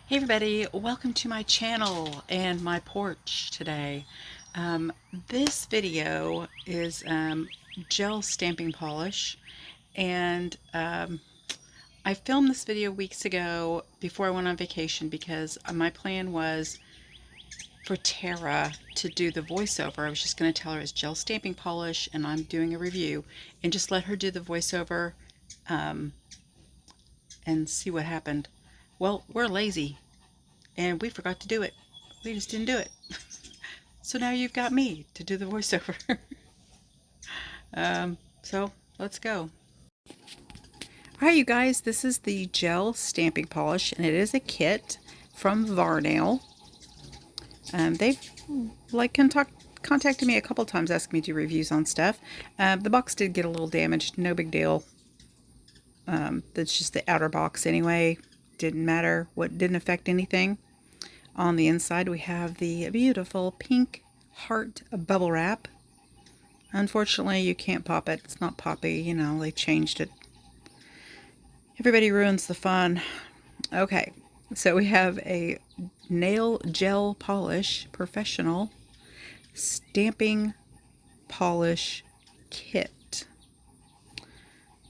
Hey everybody, welcome to my channel and my porch today. This video is gel stamping polish, and I filmed this video weeks ago before I went on vacation because my plan was for Tara to do the voiceover. I was just going to tell her it's gel stamping polish and I'm doing a review, and just let her do the voiceover and see what happened. Well, we're lazy and we forgot to do it. We just didn't do it. So now you've got me to do the voiceover. So let's go. Alright, you guys, this is the gel stamping polish, and it is a kit from Varnail. They've contacted me a couple times asking me to do reviews on stuff. The box did get a little damaged, no big deal. That's just the outer box anyway. Didn't matter. Didn't affect anything. On the inside we have the beautiful pink heart bubble wrap. Unfortunately, you can't pop it. It's not poppy, you know, they changed it. Everybody ruins the fun. Okay, so we have a nail gel polish professional stamping polish kit.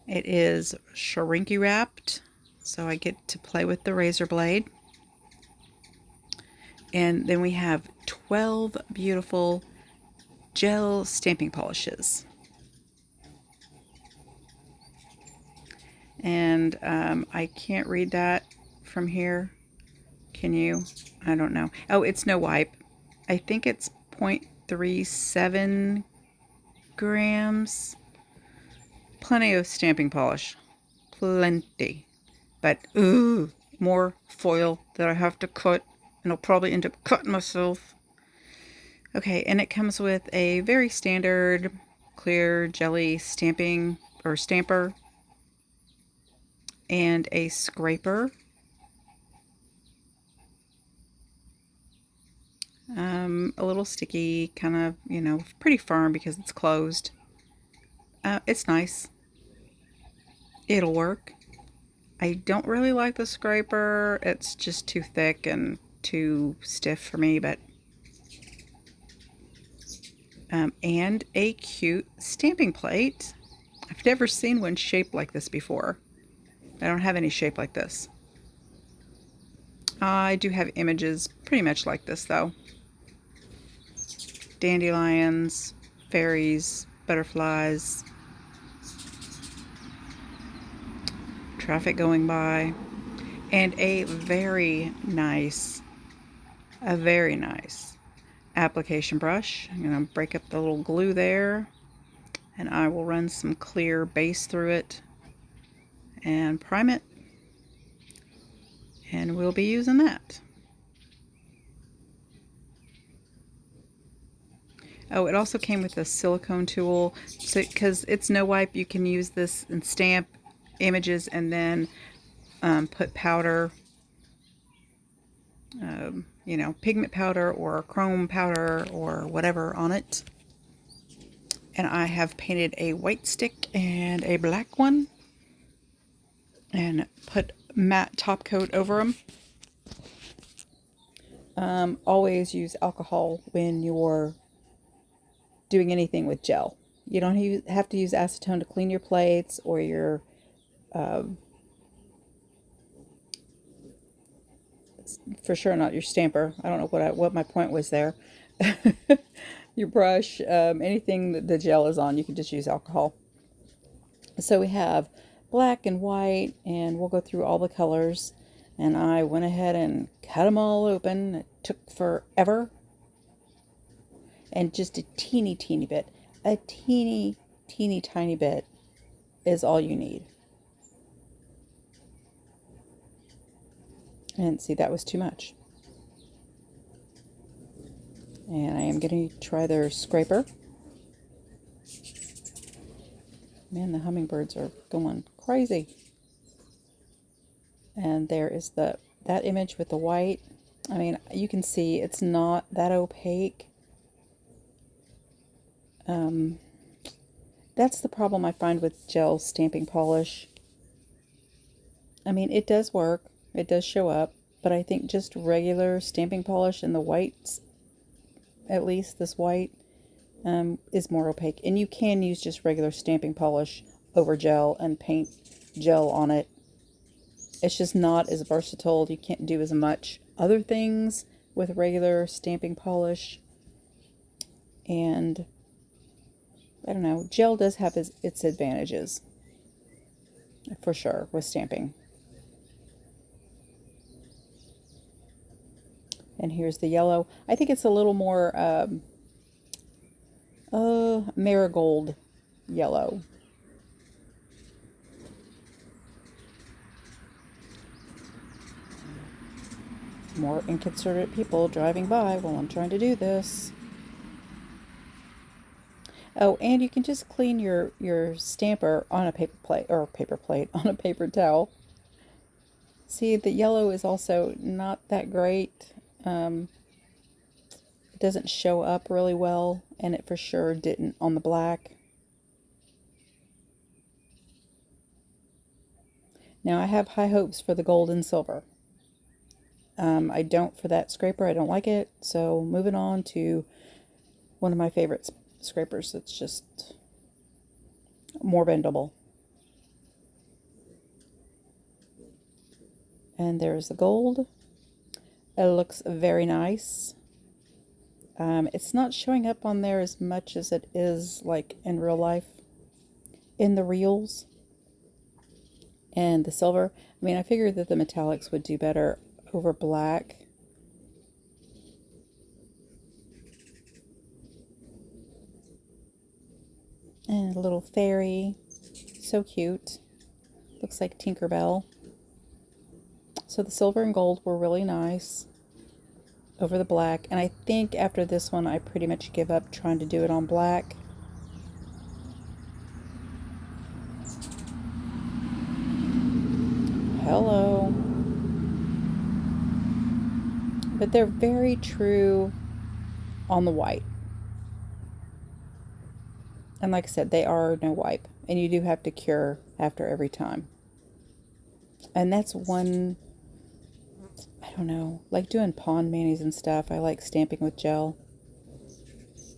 It is shrinky wrapped, so I get to play with the razor blade. And then we have 12 beautiful gel stamping polishes. And I can't read that from here. Can you? I don't know. Oh, it's no wipe. I think it's 0.37 grams. Plenty of stamping polish. Plenty. But, ooh, more foil that I have to cut. And I'll probably end up cutting myself. Okay, and it comes with a very standard clear jelly stamping or stamper and a scraper. A little sticky, kind of, you know, pretty firm because it's closed. It's nice. It'll work. I don't really like the scraper. It's just too thick and too stiff for me, but and a cute stamping plate. I've never seen one shaped like this before. I don't have any shape like this. I do have images pretty much like this though. Dandelions, fairies, butterflies, traffic going by, and a very nice application brush. I'm going to break up the little glue there, and I will run some clear base through it and prime it, and we'll be using that. Oh, it also came with a silicone tool, so because it's no wipe, you can use this and stamp images and then put powder, you know, pigment powder or chrome powder or whatever on it. And I have painted a white stick and a black one and put matte top coat over them. Always use alcohol when you're doing anything with gel. You don't have to use acetone to clean your plates or your for sure not your stamper. I don't know what my point was there. Your brush, anything that the gel is on, you can just use alcohol. So we have black and white, and we'll go through all the colors. And I went ahead and cut them all open. It took forever. And just a teeny bit, a teeny tiny bit is all you need. And see, that was too much. And I am going to try their scraper. Man, the hummingbirds are going crazy. And there is that image with the white. I mean, you can see it's not that opaque. That's the problem I find with gel stamping polish. I mean, it does work. It does show up. but I think just regular stamping polish and the whites, at least this white, is more opaque. And you can use just regular stamping polish over gel and paint gel on it. It's just not as versatile. You can't do as much other things with regular stamping polish. And I don't know, gel does have its advantages, for sure, with stamping. And here's the yellow. I think it's a little more marigold yellow. More inconsiderate people driving by while I'm trying to do this. Oh, and you can just clean your stamper on a paper plate, on a paper towel. See, the yellow is also not that great. It doesn't show up really well, and it for sure didn't on the black. Now, I have high hopes for the gold and silver. I don't for that scraper. I don't like it. So moving on to one of my favorite scrapers. It's just more bendable. And there's the gold. It looks very nice. It's not showing up on there as much as it is like in real life, in the reels. And the silver, I mean, I figured that the metallics would do better over black. And a little fairy, so cute. Looks like Tinkerbell. So the silver and gold were really nice over the black. And I think after this one, I pretty much give up trying to do it on black. Hello. But they're very true on the white. And like I said, they are no wipe. And you do have to cure after every time. And that's one, I don't know, like doing pond manis and stuff. I like stamping with gel.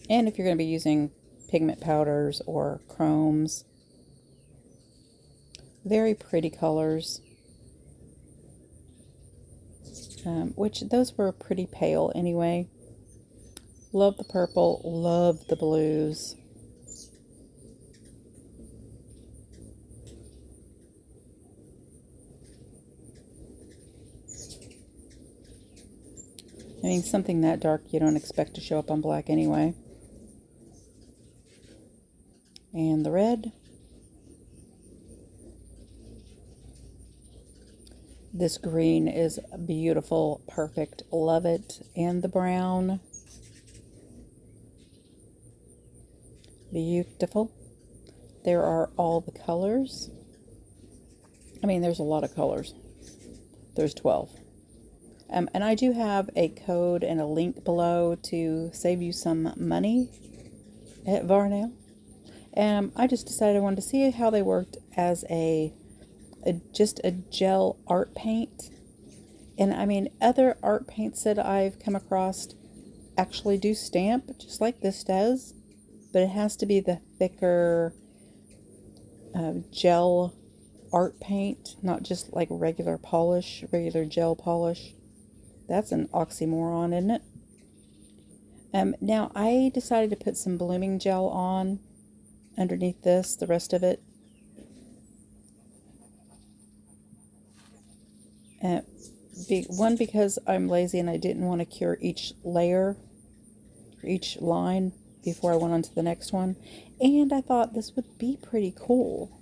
And if you're going to be using pigment powders or chromes. Very pretty colors. Which those were pretty pale anyway. Love the purple, love the blues. I mean, something that dark you don't expect to show up on black anyway. And the red. This green is beautiful, perfect, love it. And the brown. Beautiful. There are all the colors. I mean, there's a lot of colors. There's 12. And I do have a code and a link below to save you some money at Varnail. I just decided I wanted to see how they worked as just a gel art paint. And I mean, other art paints that I've come across actually do stamp, just like this does. But it has to be the thicker gel art paint, not just like regular polish, regular gel polish. That's an oxymoron, isn't it? Now, I decided to put some blooming gel on underneath this, the rest of it. One, because I'm lazy and I didn't want to cure each layer, or each line, before I went on to the next one. And I thought this would be pretty cool.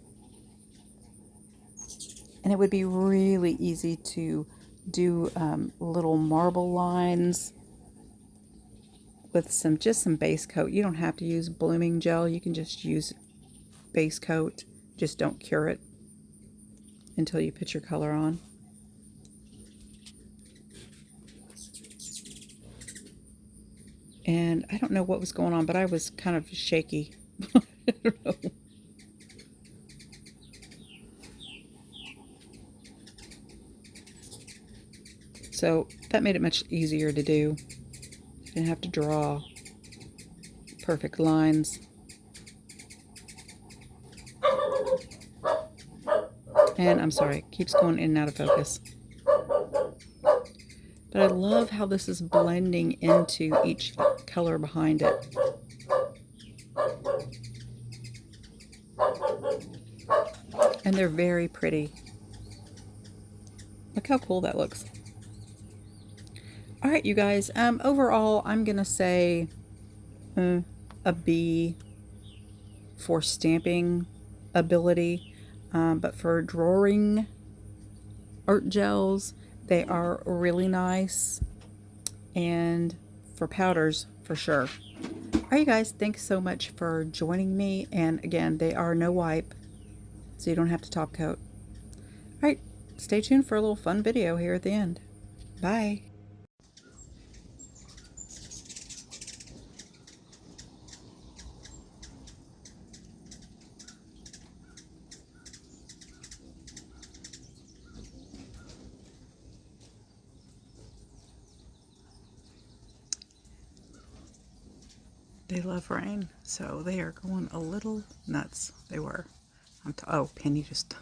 And it would be really easy to do little marble lines with just some base coat. You don't have to use blooming gel. You can just use base coat. Just don't cure it until you put your color on. And I don't know what was going on, but I was kind of shaky. I don't know. So that made it much easier to do. Didn't have to draw perfect lines. And I'm sorry, it keeps going in and out of focus. But I love how this is blending into each color behind it. And they're very pretty. Look how cool that looks. All right, you guys, overall, I'm going to say a B for stamping ability. But for drawing art gels, they are really nice. And for powders, for sure. All right, you guys, thanks so much for joining me. And again, they are no wipe, so you don't have to top coat. All right, stay tuned for a little fun video here at the end. Bye. They love rain, so they are going a little nuts. They were. Oh, Penny just...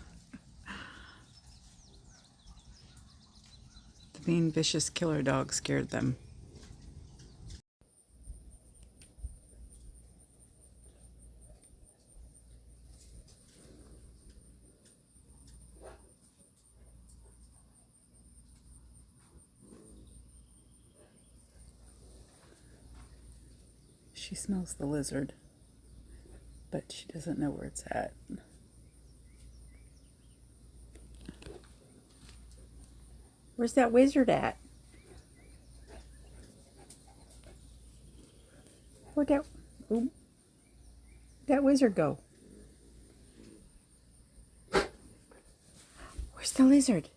The mean, vicious killer dog scared them. She smells the lizard, but she doesn't know where it's at. Where's that wizard at? Where'd that wizard go? Where's the lizard?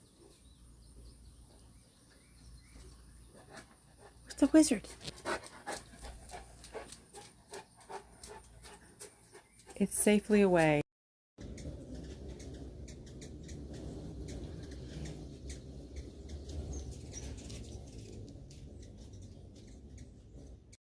Where's the wizard? It's safely away.